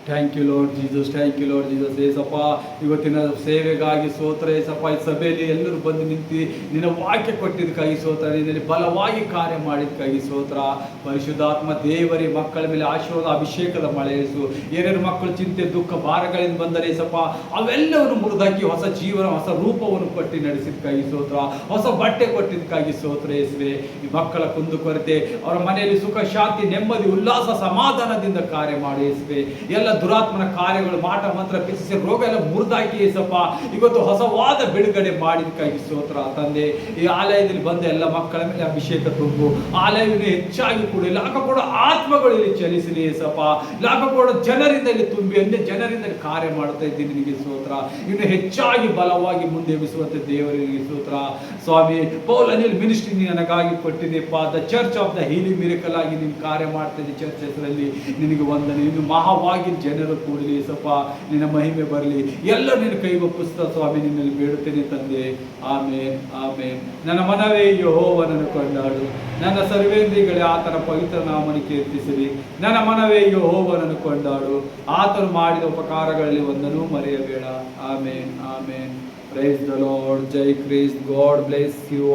Thank you Lord Jesus, thank you Lord Jesus. ಏಸಪ್ಪ, ಇವತ್ತಿನ ಸೇವೆಗಾಗಿ ಸ್ತೋತ್ರ ಏಸಪ್ಪ. ಈ ಸಭೆಯಲ್ಲಿ ಎಲ್ಲರೂ ಬಂದು ನಿಂತು ನಿನ್ನ ವಾಕ್ಯ ಕೊಟ್ಟಿದ್ದಕ್ಕಾಗಿ ಸ್ತೋತ್ರ, ನಿನ್ನಲ್ಲಿ ಬಲವಾಗಿ ಕಾರ್ಯ ಮಾಡಿದ್ದಕ್ಕಾಗಿ ಸ್ತೋತ್ರ. ಪರಿಶುದ್ಧಾತ್ಮ ದೇವರೇ, ಮಕ್ಕಳ ಮೇಲೆ ಆಶೀರ್ವಾದ ಅಭಿಷೇಕದ ಮಳೆ ಇರಿಸು. ಏನೇನು ಮಕ್ಕಳು ಚಿಂತೆ ದುಃಖ ಭಾರಗಳಿಂದ ಬಂದರೆ ಏಸಪ್ಪ, ಅವೆಲ್ಲವನ್ನು ಮುರಿದಾಕಿ ಹೊಸ ಜೀವನ ಹೊಸ ರೂಪವನ್ನು ಕೊಟ್ಟು ನಡೆಸಿದ್ದಕ್ಕಾಗಿ ಸ್ತೋತ್ರ. ಹೊಸ ಬಟ್ಟೆ ಕೊಟ್ಟಿದ್ದಕ್ಕಾಗಿ ಸ್ತೋತ್ರ ಯೇಸುವೆ. ಈ ಮಕ್ಕಳ ಕುಂದುಕೊರತೆ, ಅವರ ಮನೆಯಲ್ಲಿ ಸುಖ ಶಾಂತಿ ನೆಮ್ಮದಿ ಉಲ್ಲಾಸ ಸಮಾಧಾನದಿಂದ ಕಾರ್ಯ ಮಾಡಿ ಯೇಸುವೆ. ಎಲ್ಲ ದುರಾತ್ಮನ ಕಾರ್ಯಗಳು ಮಾಟ ಮಂತ್ರ ಪಿಸಿಸಿ ರೋಗ ಎಲ್ಲ ಮುರಿದಾಕಿ ಏಸಪ್ಪ, ಇವತ್ತು ಹೊಸವಾದ ಬಿಡುಗಡೆ ಮಾಡಿದಕ್ಕಾಗಿ ಸ್ತೋತ್ರ ತಂದೆ. ಈ ಆಲಯದಲ್ಲಿ ಬಂದ ಎಲ್ಲ ಮಕ್ಕಳ ಮೇಲೆ ಅಭಿಷೇಕ ತುಂಬು. ಆಲಯವನ್ನು ಹೆಚ್ಚಾಗಿ ಕೂಡ ಲಾಭ ಕೂಡ ಆತ್ಮಗಳು ಇಲ್ಲಿ ಚಲಿಸಲಿ ಏಸಪ್ಪ. ಲಾಭ ಕೂಡ ಜನರಿಂದ ಇಲ್ಲಿ ತುಂಬಿ ಅನ್ಯ ಜನರಿಂದ ಕಾರ್ಯ ಮಾಡ್ತಾ ಇದ್ದೀನಿ. ನಿನಗೆ ಸ್ತೋತ್ರ. ಇನ್ನು ಹೆಚ್ಚಾಗಿ ಬಲವಾಗಿ ಮುಂದೆ ಎಬ್ಬಿಸುವಂತೆ ದೇವರಿಗೆ ಸ್ತೋತ್ರ ಸ್ವಾಮಿ. ಪೌಲ್ ಅನಿಲ್ ಮಿನಿಸ್ಟ್ರಿ ನನಗಾಗಿ ಕೊಟ್ಟಿದೆಪ್ಪ. The church of the healing miracle ಆಗಿ ನೀನು ಕಾರ್ಯ ಮಾಡ್ತಾ ಇದ್ದೆ ಚರ್ಚ್ ಹೆಸರಲ್ಲಿ. ನಿನಗೆ ವಂದನೆ. ಇನ್ನು ಮಹಾವಾಗಿ ಜನರು ಕೂಡಲಿ ಏಸಪ್ಪ, ನಿನ್ನ ಮಹಿಮೆ ಬರಲಿ. ಎಲ್ಲ ನಿನ್ನ ಕೈಗೊಪ್ಪಿಸ್ತಾ ಸ್ವಾಮಿ, ನಿನ್ನಲ್ಲಿ ಬೇಡುತ್ತೇನೆ ತಂದೆ. ಆಮೇನ್, ಆಮೇನ್. ನನ್ನ ಮನವೇ ಯೆಹೋವನನ್ನು ಕೊಂಡಾಡು, ನನ್ನ ಸರ್ವೇಂದ್ರಿಗಳೇ ಆತನ ಪವಿತ್ರ ನಾಮವನ್ನು ಕೀರ್ತಿಸಿರಿ. ನನ್ನ ಮನವೇ ಯೆಹೋವನನ್ನು ಕೊಂಡಾಡು, ಆತನು ಮಾಡಿದ ಉಪಕಾರಗಳಲ್ಲಿ ಒಂದನ್ನೂ ಮರೆಯಬೇಡ. Amen, amen. Praise the Lord. ಜೈ ಕ್ರಿಸ್ಟ್. God bless you.